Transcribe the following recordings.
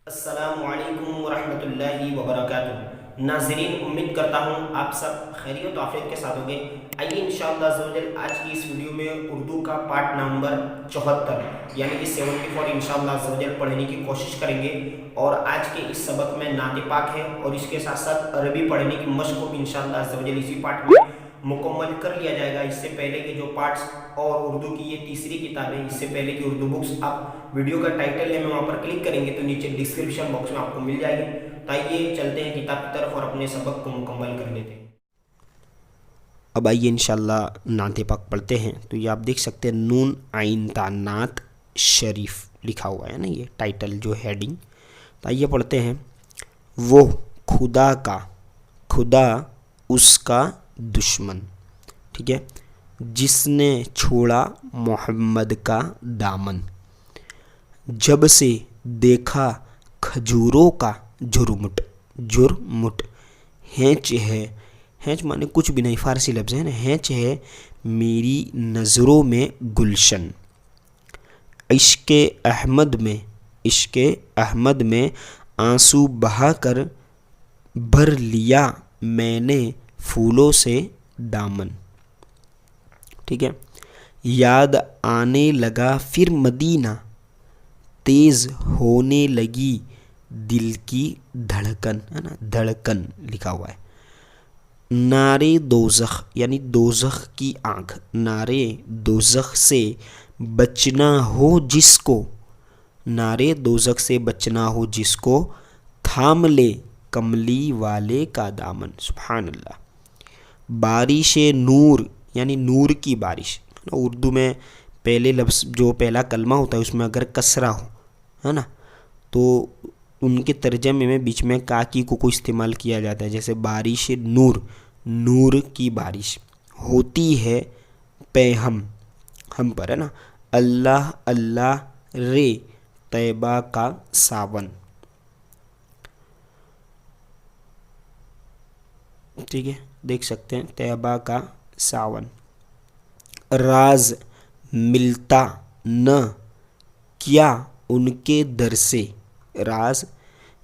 السلام علیکم ورحمۃ اللہ وبرکاتہ۔ ناظرین، امید کرتا ہوں آپ سب خیریت و عافیت کے ساتھ ہوں گے۔ آئیے انشاءاللہ عزوجل آج کی اس ویڈیو میں اردو کا پارٹ نمبر 74 یعنی کہ 74 انشاءاللہ عزوجل پڑھنے کی کوشش کریں گے، اور آج کے اس سبق میں نعت پاک ہے اور اس کے ساتھ ساتھ عربی پڑھنے کی مشق کو بھی انشاءاللہ عزوجل اسی پارٹ میں مکمل کر لیا جائے گا۔ اس سے پہلے کے جو پارٹس اور اردو کی یہ تیسری کتاب ہے، اس سے پہلے کی اردو بکس آپ ویڈیو کا ٹائٹل ہے میں وہاں پر کلک کریں گے تو نیچے ڈسکرپشن باکس میں آپ کو مل جائے گی۔ تو آئیے چلتے ہیں کتاب کی طرف اور اپنے سبق کو مکمل کر لیتے ہیں۔ اب آئیے انشاءاللہ نعت پاک پڑھتے ہیں۔ تو یہ آپ دیکھ سکتے ہیں نون عین تا نعت شریف لکھا ہوا ہے نا، یہ ٹائٹل جو ہیڈنگ۔ تو آئیے پڑھتے ہیں۔ وہ خدا کا، خدا اس کا دشمن، ٹھیک ہے، جس نے چھوڑا محمد کا دامن، جب سے دیکھا کھجوروں کا جرمٹ، جرمٹ ہینچ ہے، ہینچ مانے کچھ بھی نہیں، فارسی لفظ ہے نا، ہینچ ہے میری نظروں میں گلشن، عشق احمد میں، عشق احمد میں آنسو بہا کر بھر لیا میں نے پھولوں سے دامن، ٹھیک ہے، یاد آنے لگا پھر مدینہ، تیز ہونے لگی دل کی دھڑکن، ہے نا، دھڑکن لکھا ہوا ہے۔ نارے دوزخ یعنی دوزخ کی آنکھ، نارے دوزخ سے بچنا ہو جس کو، نارے دوزخ سے بچنا ہو جس کو، تھام لے کملی والے کا دامن، سبحان اللہ۔ بارش نور یعنی نور کی بارش، اردو میں پہلے لفظ جو پہلا کلمہ ہوتا ہے اس میں اگر کسرہ ہو، ہے نا، تو ان کے ترجمے میں بیچ میں کاکی کو استعمال کیا جاتا ہے، جیسے بارش نور، نور کی بارش ہوتی ہے پہ ہم پر، ہے نا، اللہ اللہ رے طیبہ کا ساون، ٹھیک ہے، دیکھ سکتے ہیں طیبہ کا ساون۔ راز ملتا نہ کیا ان کے در سے، راز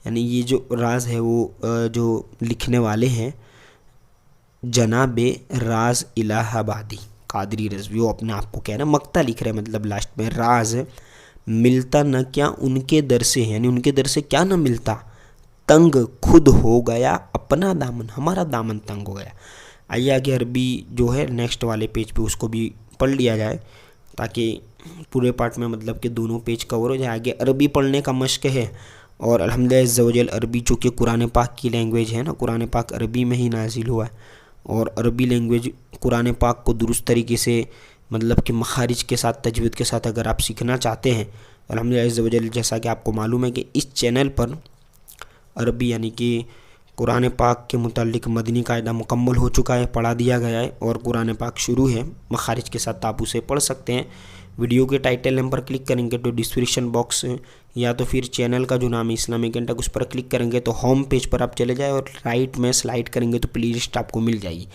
یعنی یہ جو راز ہے وہ جو لکھنے والے ہیں جناب راز الہ آبادی قادری رضوی، وہ اپنے آپ کو کہہ رہے ہیں، مقطع لکھ رہے ہیں، مطلب لاسٹ میں راز ملتا نہ کیا ان کے در سے، یعنی ان کے در سے کیا نہ ملتا، تنگ خود ہو گیا اپنا دامن، ہمارا دامن تنگ ہو گیا۔ آئیے آگے عربی جو ہے نیکسٹ والے پیج پہ اس کو بھی پڑھ لیا جائے تاکہ پورے پارٹ میں مطلب کہ دونوں پیج کور ہو جائے۔ آگے عربی پڑھنے کا مشق ہے، اور الحمدللہ عز و جل عربی چونکہ قرآن پاک کی لینگویج ہے نا، قرآن پاک عربی میں ہی نازل ہوا ہے، اور عربی لینگویج قرآن پاک کو درست طریقے سے مطلب کہ مخارج کے ساتھ، تجوید کے ساتھ اگر آپ سیکھنا چاہتے ہیں، الحمدللہ عز و جل جیسا کہ آپ کو معلوم ہے کہ اس چینل پر عربی یعنی کہ قرآن پاک کے متعلق مدنی قاعدہ مکمل ہو چکا ہے، پڑھا دیا گیا ہے، اور قرآن پاک شروع ہے مخارج کے ساتھ، آپ اسے پڑھ سکتے ہیں۔ ویڈیو کے ٹائٹل نمبر پر کلک کریں گے تو ڈسکرپشن باکس یا تو پھر چینل کا جو نام ہے اسلامک انٹیک، اس پر کلک کریں گے تو ہوم پیج پر آپ چلے جائیں، اور رائٹ میں سلائڈ کریں گے تو پلے لسٹ آپ کو مل جائے گی۔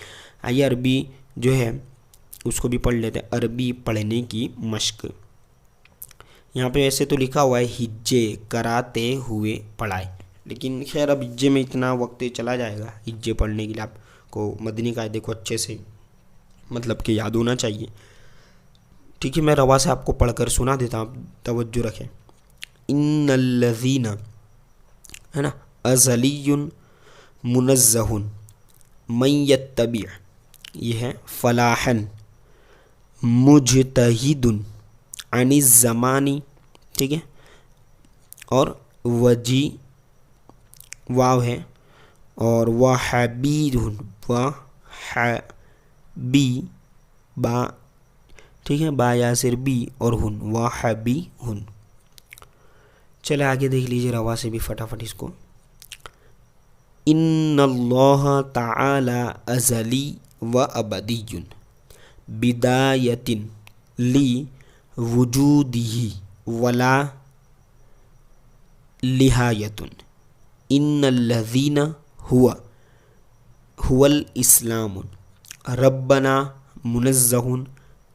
آئیے عربی جو ہے اس کو بھی پڑھ لیتے ہیں، عربی پڑھنے کی مشق۔ یہاں پہ ایسے تو لکھا ہوا ہے ہجے کراتے ہوئے پڑھائے، لیکن خیر اب ہجے میں اتنا وقت چلا جائے گا، ہجے پڑھنے کے لیے آپ کو مدنی قاعدے کو اچھے سے مطلب کہ یاد ہونا چاہیے، ٹھیک ہے۔ میں روا سے آپ کو پڑھ کر سنا دیتا ہوں، توجہ رکھیں۔ ان الذین، ہے نا، ازلی منزہ من یتبع، یہ ہے فلاحا مجتہد عن الزمانی، ٹھیک ہے، اور وجی واو ہے، اور وحبید، وحبی با، ٹھیک ہے، با یاسر بی اور ہن، وحبی ہن۔ چلے آگے دیکھ لیجیے روا سے بھی فٹافٹ اس کو۔ ان اللہ تعالی ازلی و ابدی بدایت لی وجودہ ولا لہایت، ان الذین هو الاسلام ربنا منزہ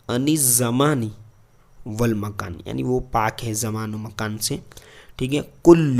عن الزمان والمکان، یعنی وہ پاک ہے زمان و مکان سے، ٹھیک ہے، کل